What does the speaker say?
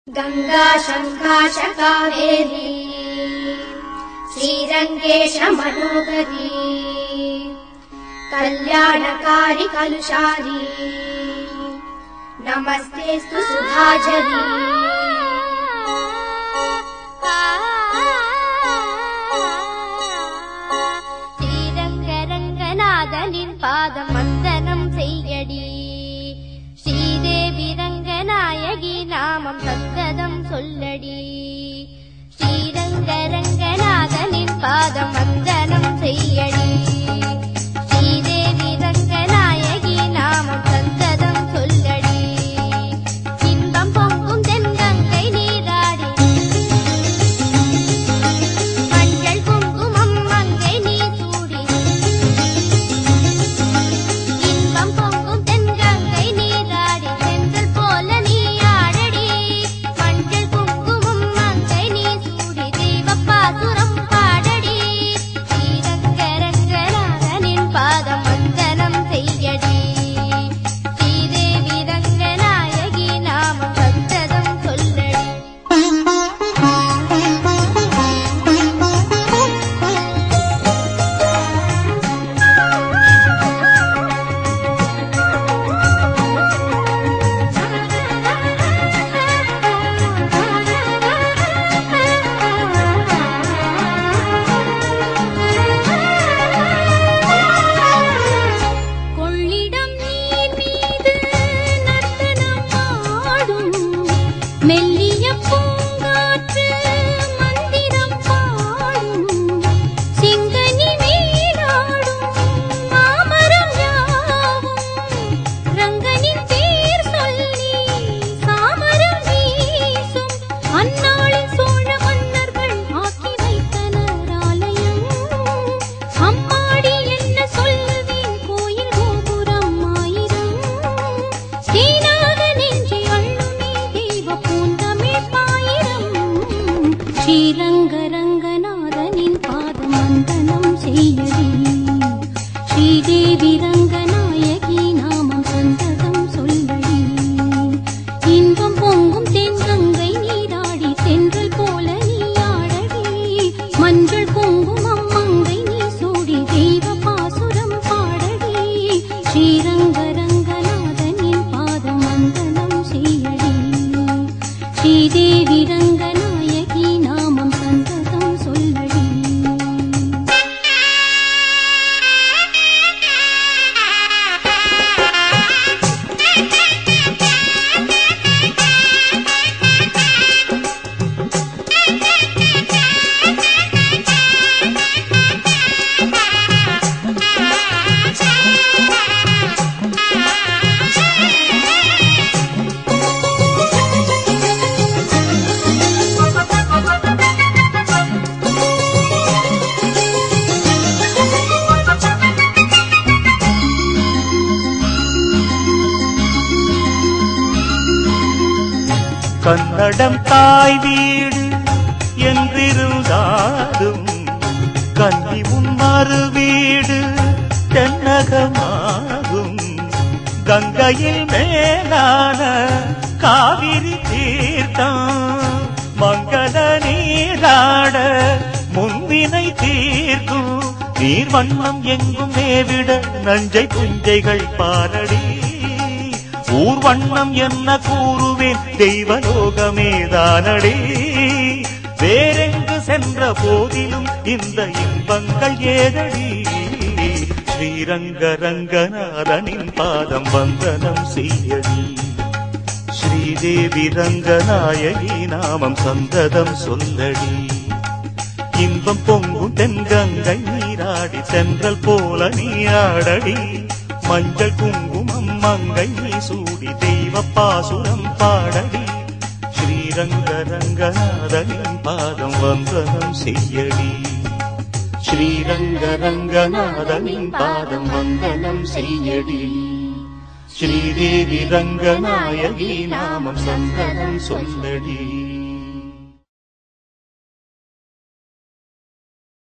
गंगा शंकाश कावेरी श्रीरंगेश मनोहरी कल्याणकारी कलुषारी नमस्तेस्तु सुधाझरी श्रीरंगरंगनाथनिन पादम वंदनम सेय्यडी श्रीदेवी रंगनायकी नामम सत्सदम सोल्लडी श्रीरंगरंगनाथनिन पादम वंदनम सेय्यडी श्रीदेवी रंगनायकी नामम सत्सदम सोल्लडी इன்பம் பொங்கும் தென்கங்கை நீராடி மஞ்சள் குங்குமம் மங்கை நீ சூடி இன்பம் பொங்கும் தென்கங்கை நீராடி சென்றல் போல நீ ஆடடி மஞ்சள் குங்குமம் மங்கை நீ சூடி தெய்வப்பாசுரம் பாடடி ஸ்ரீரங்கரங்கநாதனின் பாதம் வந்தனம் செய்யடி ஸ்ரீதேவி ரங்கநாயகி நாமம் சத்ததம் சொல்லடி கொள்ளிடம் நீர் மீது நர்த்தனம் ஆடும் மெல்லிய பூங்காற்று மந்திரம் பாடும் சிங்கனி நீராடும் மாமரம் யாவும் ரங்கனின் பேர் சொல்லி சாமரம் வீசும் அந்நாளில் சோழ மன்னர்கள் ஆக்கி வைத்தனர் ஆலயம் அம்மாடி என்ன சொல்வேன் கோயில் கோபுரம் ஆயிரம் ஸ்ரீநாத நெஞ்சை அள்ளுமே தெய்வ பூந்தமிழ் பாயிரம் ஸ்ரீரங்கரங்கநாதனின் பாதம் வந்தனம் செய்யடி ஸ்ரீதேவி ரங்கநாயகி நாமம் சந்ததம் சொல்லடி இன்பம் பொங்கும் தென்கங்கை நீராடி தென்றல் போல நீ ஆடடி மஞ்சள் குங்குமம் மங்கை நீ சூடி தெய்வ பாசுரம் பாடடி ஸ்ரீரங்கரங்கநாதனின் பாதம் வந்தனம் செய்யடி ஸ்ரீதேவி ரங்கநாயகி நாமம் சந்ததம் சொல்லடி கன்னடம் தாய் வீடு என்றிருந்தாலும் கன்னி உன் மறு வீடு தென்னகமாகும் கங்கையில் மேலான காவிரி தீர்த்தம் மங்கள நீராட முன்வினை தீர்க்கும் நீர் வண்ணம் எங்கும் மேவிட நஞ்சை புஞ்சைகள் பாரடி ஊர் வண்ணம் என்ன கூறுவேன் தெய்வலோகமேதானடி வேறெங்கு சென்ற போதிலும் இந்த இன்பங்கள் ஏதடி ஸ்ரீரங்கரங்கநாதனின் பாதம் வந்தனம் செய்யடி ஸ்ரீதேவி ரங்கநாயகி நாமம் சந்ததம் சொல்லடி இன்பம் பொங்கும் தென்கங்கை நீராடி சென்றல் போல நீ ஆடடி மஞ்சள் குங்குமம் மங்கை நீ சூடி தெய்வ பாசுரம் பாடடி ஸ்ரீரங்கரங்கநாதனின் பாதம் வந்தனம் செய்யடி ஸ்ரீரங்கரங்கநாதனின் பாதம் வந்தனம் செய்யடி ஸ்ரீதேவி ரங்கநாயகி நாமம் சந்தனம் சொல்லடி.